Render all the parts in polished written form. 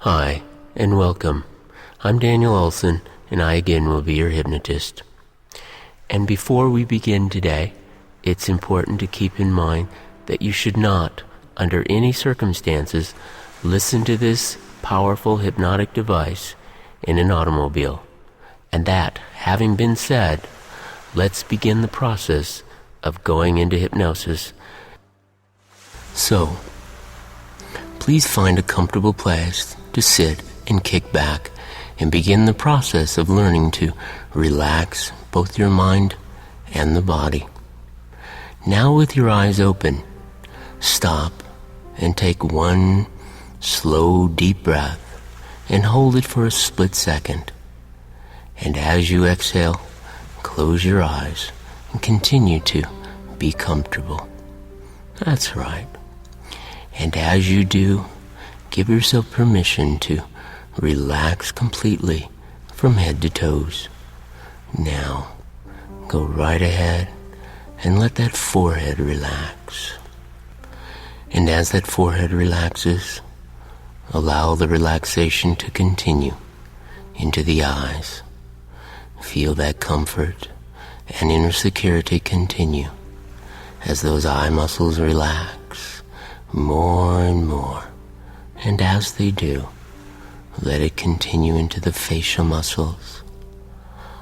Hi, and welcome. I'm Daniel Olson, and I again will be your hypnotist. And before we begin today, it's important to keep in mind that you should not, under any circumstances, listen to this powerful hypnotic device in an automobile. And that, having been said, let's begin the process of going into hypnosis. So, please find a comfortable place to sit and kick back and begin the process of learning to relax both your mind and the body. Now, with your eyes open, stop and take one slow, deep breath and hold it for a split second. And as you exhale, close your eyes and continue to be comfortable. That's right. And as you do, give yourself permission to relax completely from head to toes. Now, go right ahead and let that forehead relax. And as that forehead relaxes, allow the relaxation to continue into the eyes. Feel that comfort and inner security continue as those eye muscles relax more and more. And as they do, let it continue into the facial muscles.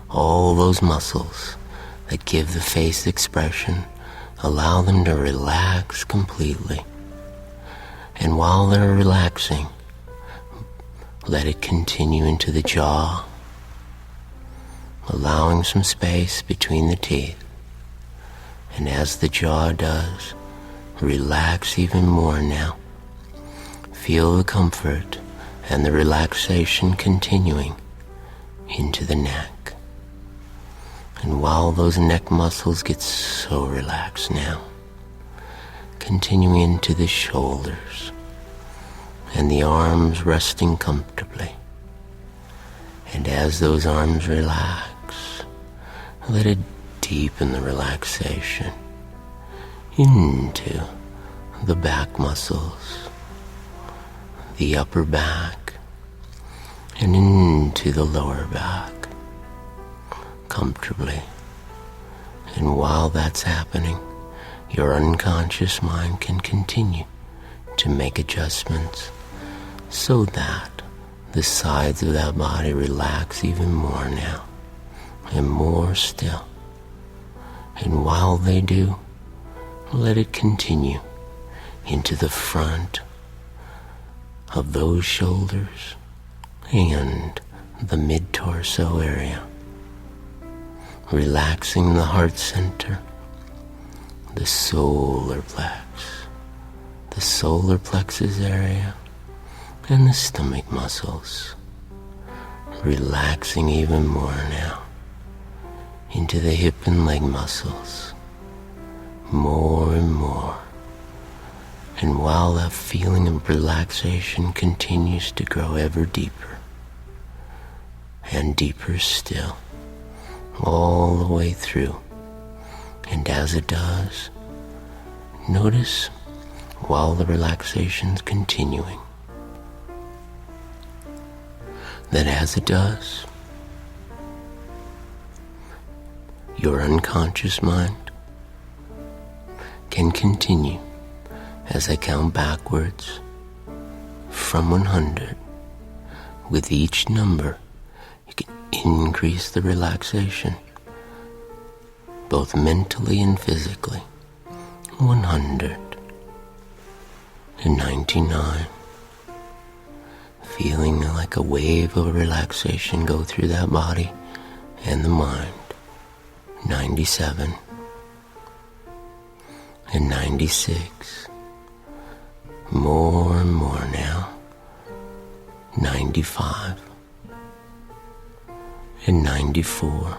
All those muscles that give the face expression, allow them to relax completely. And while they're relaxing, let it continue into the jaw, allowing some space between the teeth. And as the jaw does, relax even more now. Feel the comfort and the relaxation continuing into the neck. And while those neck muscles get so relaxed now, continuing into the shoulders and the arms resting comfortably. And as those arms relax, let it deepen the relaxation into the back muscles, the upper back, and into the lower back, comfortably. And while that's happening, your unconscious mind can continue to make adjustments so that the sides of that body relax even more now, and more still. And while they do, let it continue into the front of those shoulders and the mid-torso area, relaxing the heart center, the solar plexus area, and the stomach muscles, relaxing even more now into the hip and leg muscles, more and more. And while that feeling of relaxation continues to grow ever deeper and deeper still, all the way through. And as it does, notice while the relaxation's continuing, that as it does, your unconscious mind can continue as I count backwards from 100. With each number, you can increase the relaxation, both mentally and physically. 199. Feeling like a wave of relaxation go through that body and the mind. 97. And 96. More and more now. 95. And 94.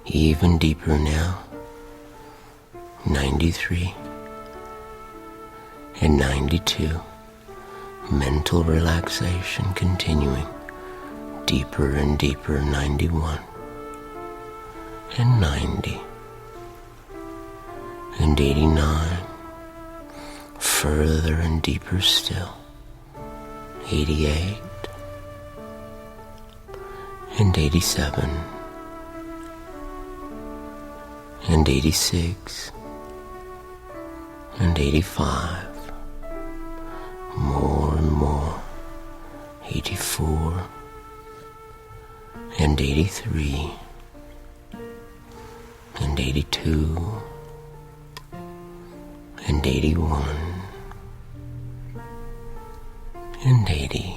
Even deeper now. 93. And 92. Mental relaxation continuing deeper and deeper. 91. And 90. And 89. Further and deeper still. 88, and 87, and 86, and 85, more and more, 84, and 83, and 82, and 81, and 80,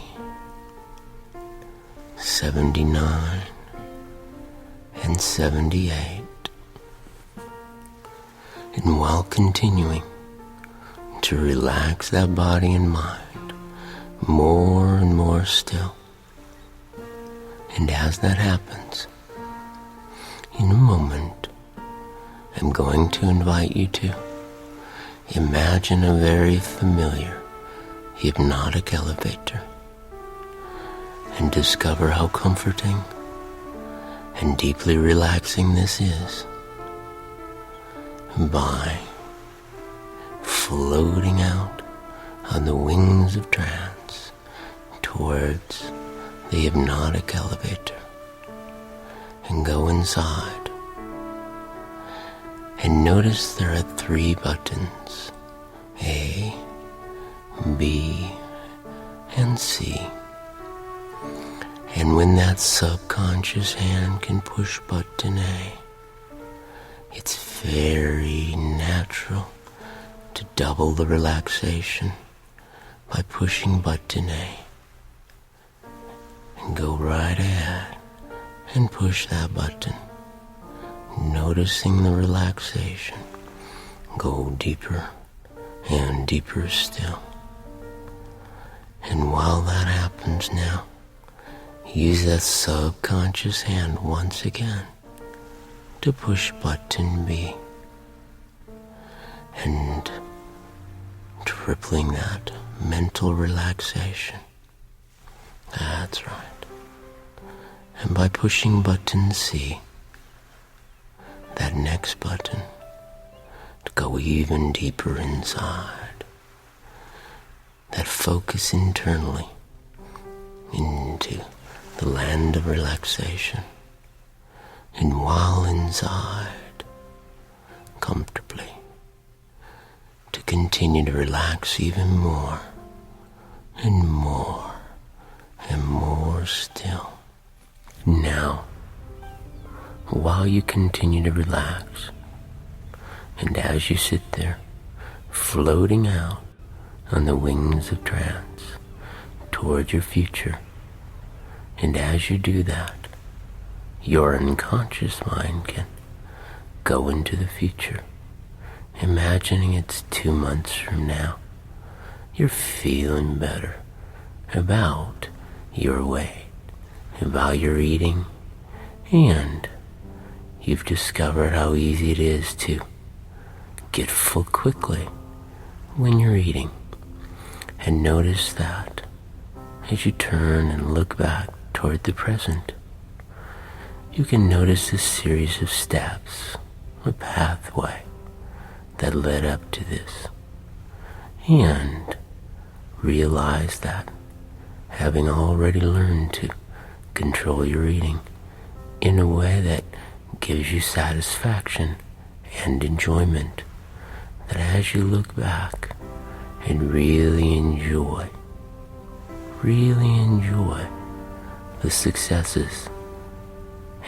79, and 78. And while continuing to relax that body and mind more and more still, and as that happens, in a moment, I'm going to invite you to imagine a very familiar hypnotic elevator and discover how comforting and deeply relaxing this is by floating out on the wings of trance towards the hypnotic elevator and go inside. And notice there are 3 buttons, A, B, and C. And when that subconscious hand can push button A, it's very natural to double the relaxation by pushing button A. And go right ahead and push that button, noticing the relaxation. Go deeper and deeper still. And while that happens now, use that subconscious hand once again to push button B and tripling that mental relaxation. That's right. And by pushing button C, that next button, to go even deeper inside, that focus internally into the land of relaxation. And while inside, comfortably, to continue to relax even more and more and more still. Now, while you continue to relax, and as you sit there, floating out on the wings of trance toward your future, and as you do that, your unconscious mind can go into the future, imagining it's 2 months from now. You're feeling better about your weight, about your eating, and you've discovered how easy it is to get full quickly when you're eating. And notice that as you turn and look back toward the present, you can notice a series of steps, a pathway that led up to this, and realize that having already learned to control your eating in a way that gives you satisfaction and enjoyment, that as you look back and really enjoy the successes,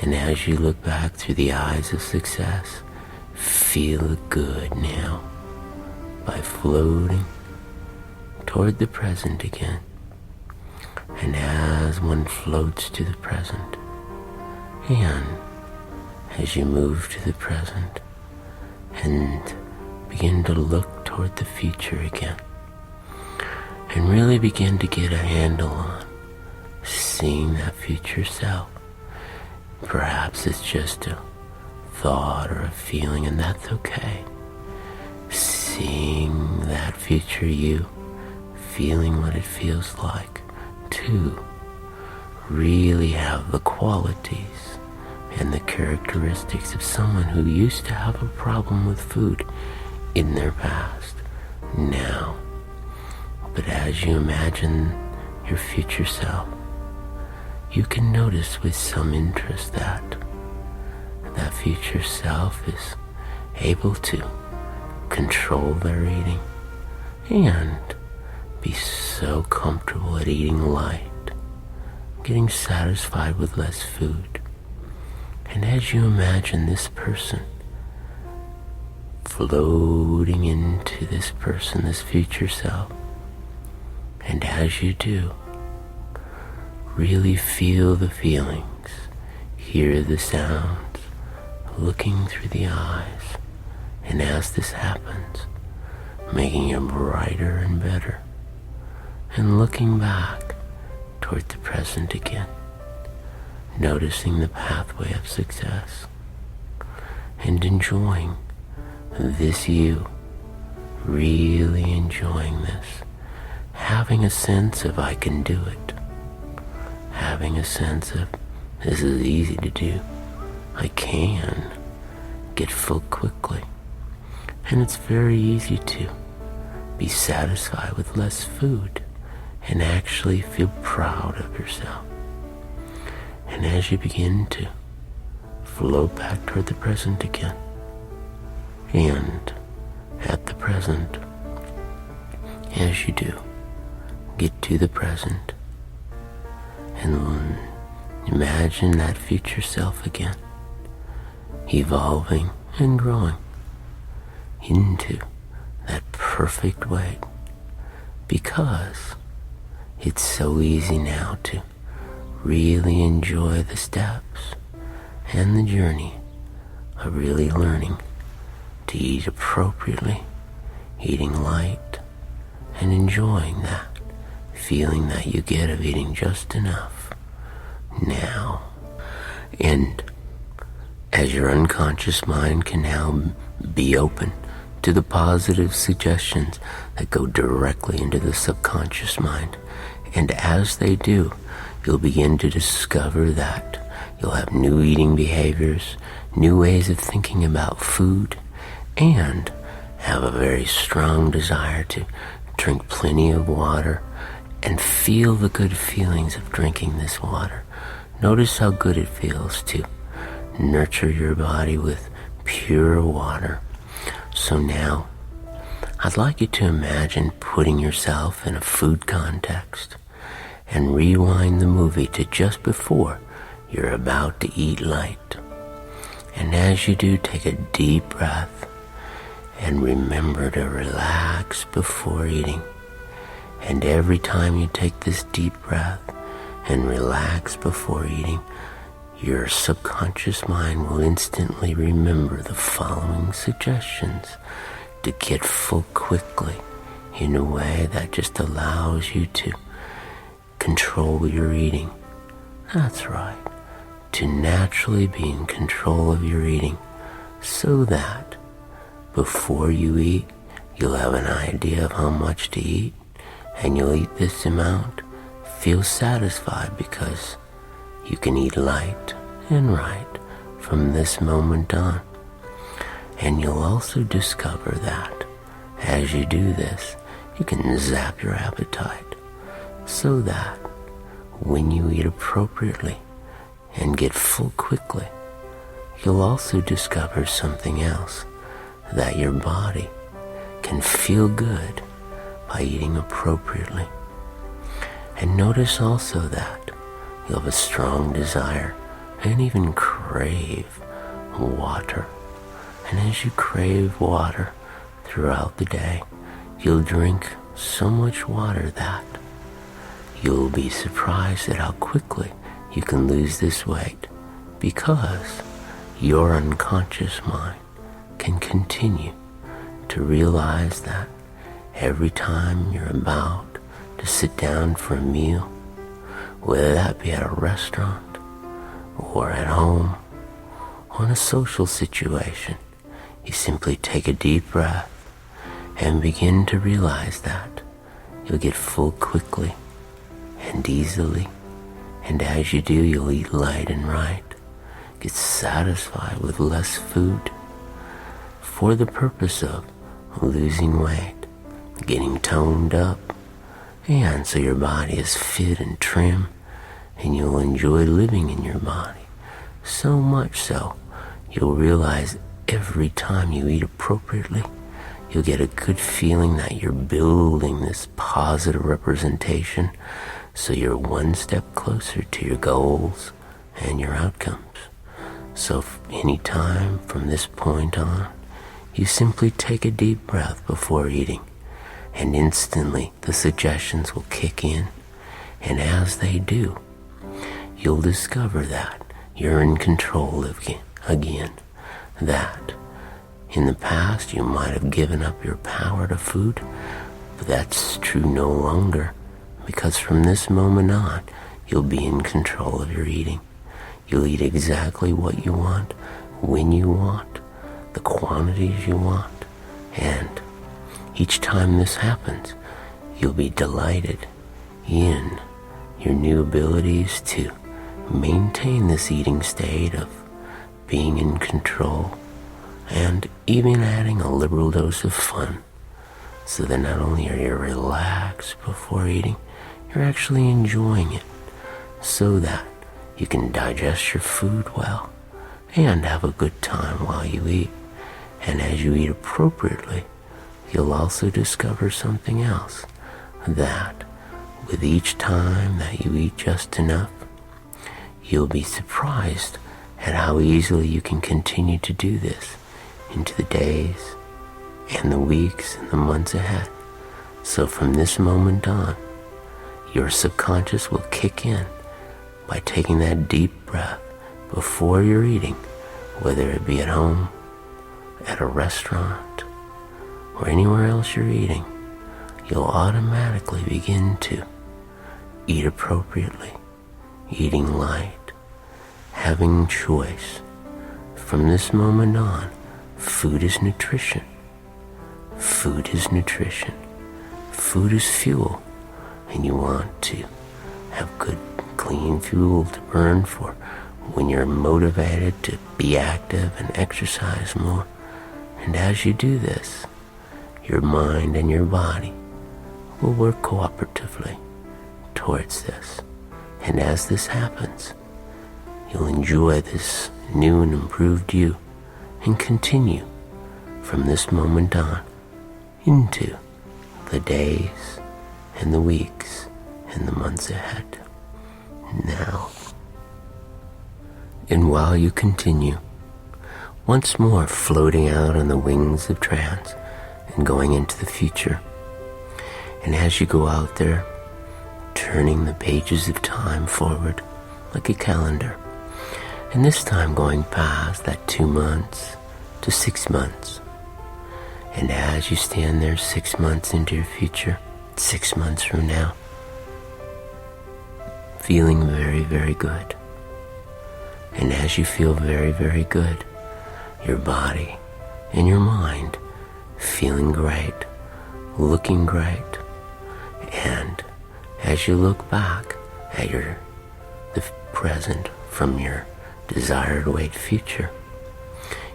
and as you look back through the eyes of success, feel good now by floating toward the present again. And as one floats to the present, and as you move to the present and begin to look toward the future again, and really begin to get a handle on seeing that future self. Perhaps it's just a thought or a feeling, and that's okay. Seeing that future you, feeling what it feels like to really have the qualities and the characteristics of someone who used to have a problem with food in their past now. But as you imagine your future self, you can notice with some interest that that future self is able to control their eating and be so comfortable at eating light, getting satisfied with less food. And as you imagine this person floating into this person, this future self, and as you do, really feel the feelings, hear the sounds, looking through the eyes, and as this happens, making it brighter and better, and looking back toward the present again, noticing the pathway of success, and enjoying this you, really enjoying this, having a sense of I can do it, having a sense of this is easy to do, I can get full quickly, and it's very easy to be satisfied with less food and actually feel proud of yourself. And as you begin to flow back toward the present again, and at the present, as you do, get to the present and imagine that future self again, evolving and growing into that perfect weight, because it's so easy now to really enjoy the steps and the journey of really learning to eat appropriately, eating light, and enjoying that feeling that you get of eating just enough now. And as your unconscious mind can now be open to the positive suggestions that go directly into the subconscious mind, and as they do, you'll begin to discover that you'll have new eating behaviors, new ways of thinking about food, and have a very strong desire to drink plenty of water and feel the good feelings of drinking this water. Notice how good it feels to nurture your body with pure water. So now, I'd like you to imagine putting yourself in a food context and rewind the movie to just before you're about to eat light. And as you do, take a deep breath and remember to relax before eating. And every time you take this deep breath and relax before eating, your subconscious mind will instantly remember the following suggestions to get full quickly in a way that just allows you to control your eating. That's right, to naturally be in control of your eating, so that before you eat, you'll have an idea of how much to eat, and you'll eat this amount, feel satisfied because you can eat light and right from this moment on. And you'll also discover that as you do this, you can zap your appetite, so that when you eat appropriately and get full quickly, you'll also discover something else, that your body can feel good by eating appropriately. And notice also that you'll have a strong desire and even crave water. And as you crave water throughout the day, you'll drink so much water that you'll be surprised at how quickly you can lose this weight, because your unconscious mind can continue to realize that every time you're about to sit down for a meal, whether that be at a restaurant or at home or in a social situation, you simply take a deep breath and begin to realize that you'll get full quickly and easily, and as you do, you'll eat light and right, get satisfied with less food, for the purpose of losing weight, getting toned up, And so your body is fit and trim, and you'll enjoy living in your body. So much so, you'll realize every time you eat appropriately, you'll get a good feeling that you're building this positive representation, so you're one step closer to your goals and your outcomes. So any time from this point on, you simply take a deep breath before eating, and instantly the suggestions will kick in, and as they do, you'll discover that you're in control again. That in the past you might have given up your power to food, but that's true no longer, because from this moment on, you'll be in control of your eating. You'll eat exactly what you want, when you want, the quantities you want, and each time this happens, you'll be delighted in your new abilities to maintain this eating state of being in control, and even adding a liberal dose of fun, so that not only are you relaxed before eating, you're actually enjoying it, so that you can digest your food well and have a good time while you eat. And as you eat appropriately, you'll also discover something else, that with each time that you eat just enough, you'll be surprised at how easily you can continue to do this into the days and the weeks and the months ahead. So from this moment on, your subconscious will kick in by taking that deep breath before you're eating, whether it be at home, at a restaurant, or anywhere else you're eating. You'll automatically begin to eat appropriately, eating light, having choice. From this moment on, food is nutrition. Food is nutrition. Food is fuel, and you want to have good, clean fuel to burn for when you're motivated to be active and exercise more. And as you do this, your mind and your body will work cooperatively towards this. And as this happens, you'll enjoy this new and improved you, and continue from this moment on into the days and the weeks and the months ahead. Now, and while you continue, once more floating out on the wings of trance and going into the future, and as you go out there, turning the pages of time forward like a calendar, and this time going past that 2 months to 6 months. And as you stand there 6 months into your future, 6 months from now, feeling very, very good. And as you feel very, very good, your body and your mind feeling great, looking great, and as you look back at the present from your desired weight future,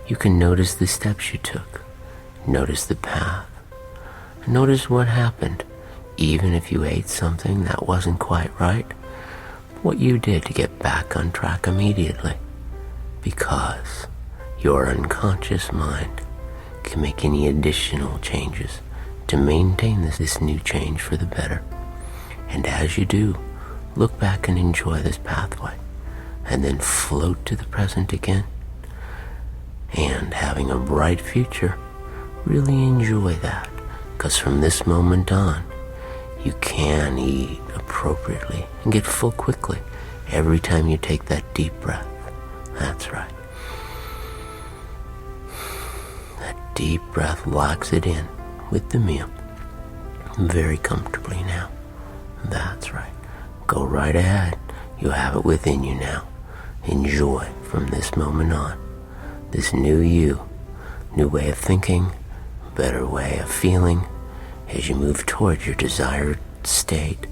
you can notice the steps you took, notice the path, notice what happened, even if you ate something that wasn't quite right, what you did to get back on track immediately, because your unconscious mind can make any additional changes to maintain this new change for the better. And as you do, look back and enjoy this pathway, and then float to the present again, and having a bright future, really enjoy that, because from this moment on, you can eat appropriately and get full quickly every time you take that deep breath. That's right. That deep breath locks it in with the meal very comfortably now. That's right. Go right ahead. You have it within you now. Enjoy from this moment on this new you, new way of thinking, better way of feeling as you move towards your desired state,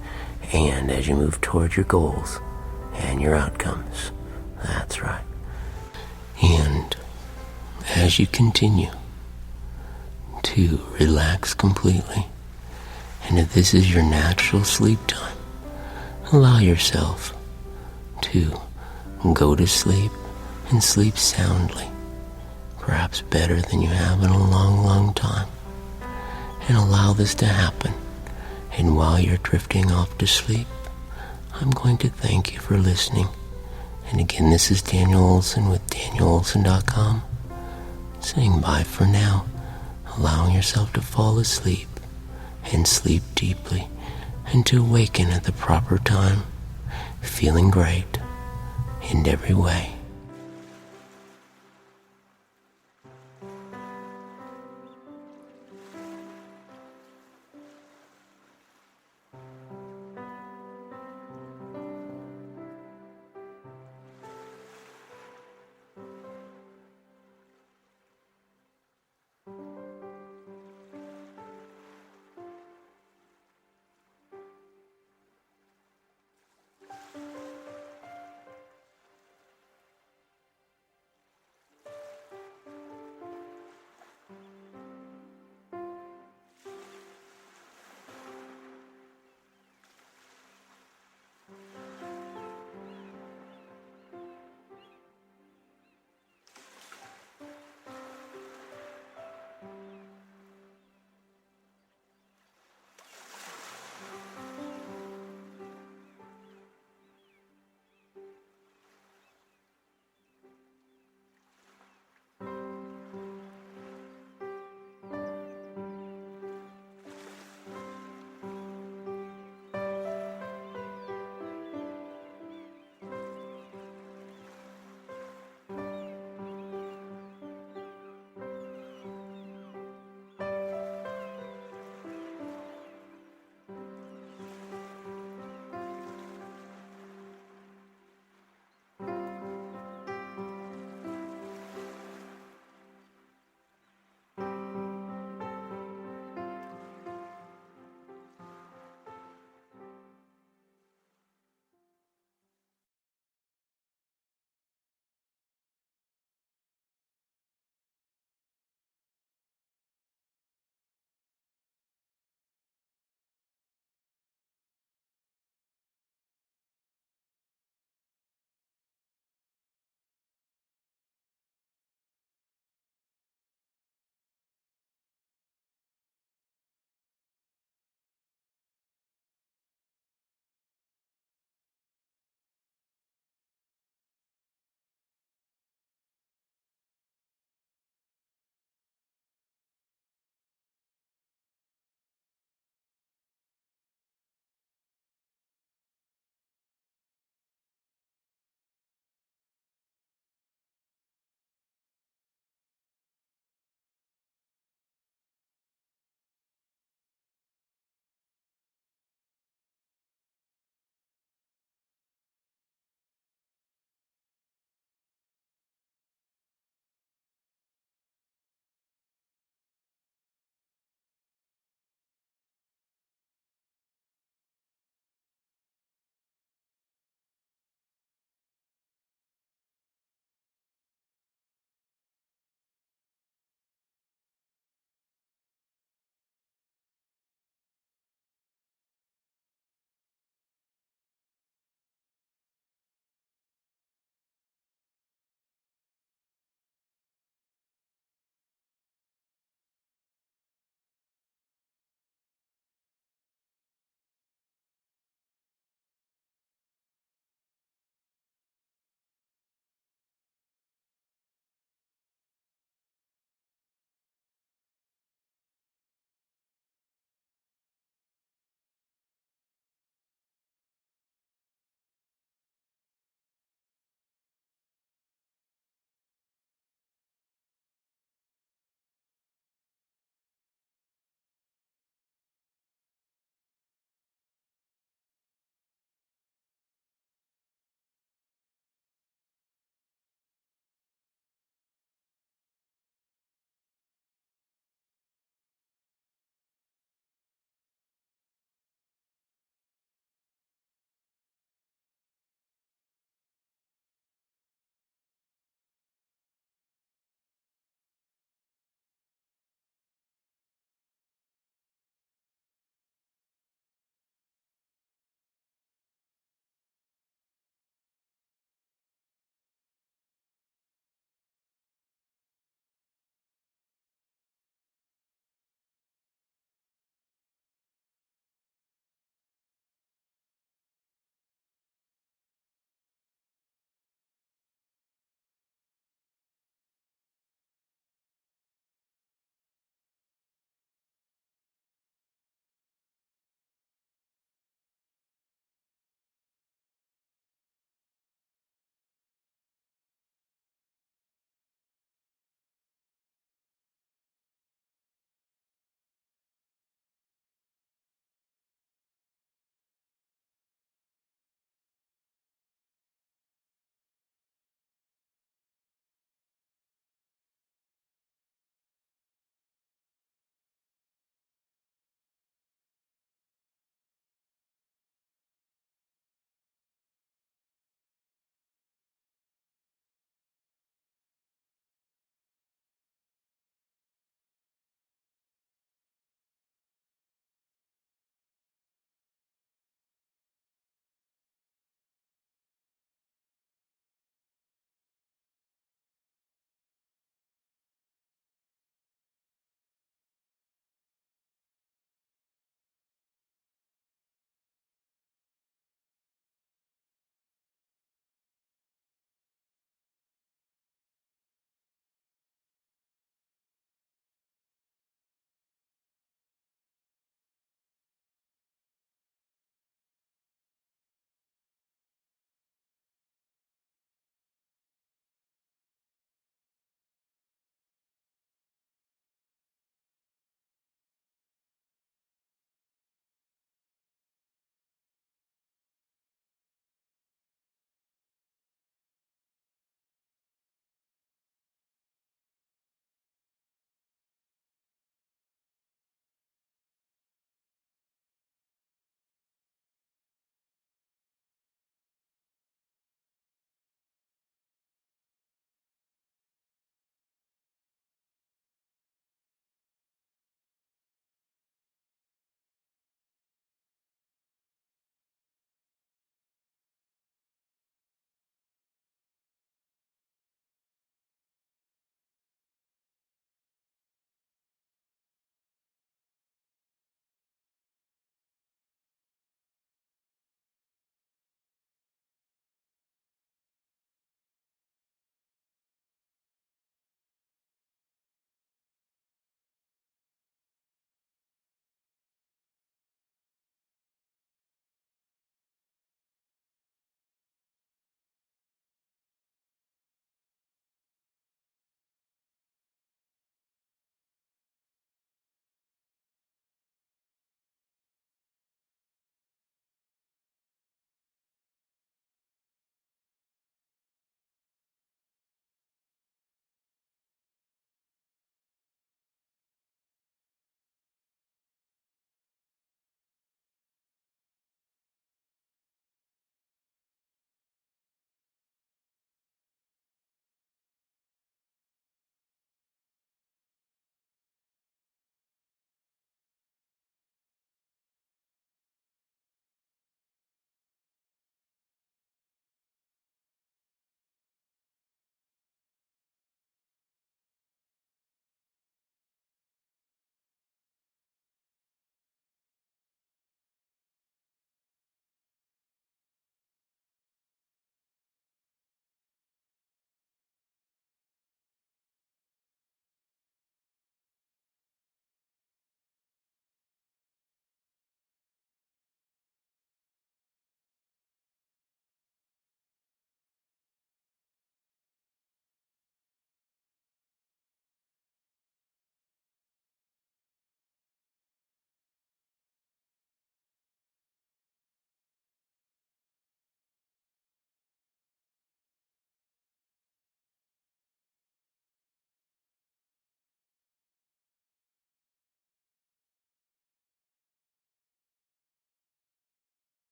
and as you move towards your goals and your outcomes. That's right. And as you continue to relax completely And if this is your natural sleep time, allow yourself to go to sleep and sleep soundly, perhaps better than you have in a long, long time. And allow this to happen. And while you're drifting off to sleep, I'm going to thank you for listening. And again, this is Daniel Olson with DanielOlson.com, saying bye for now, allowing yourself to fall asleep and sleep deeply and to awaken at the proper time, feeling great in every way.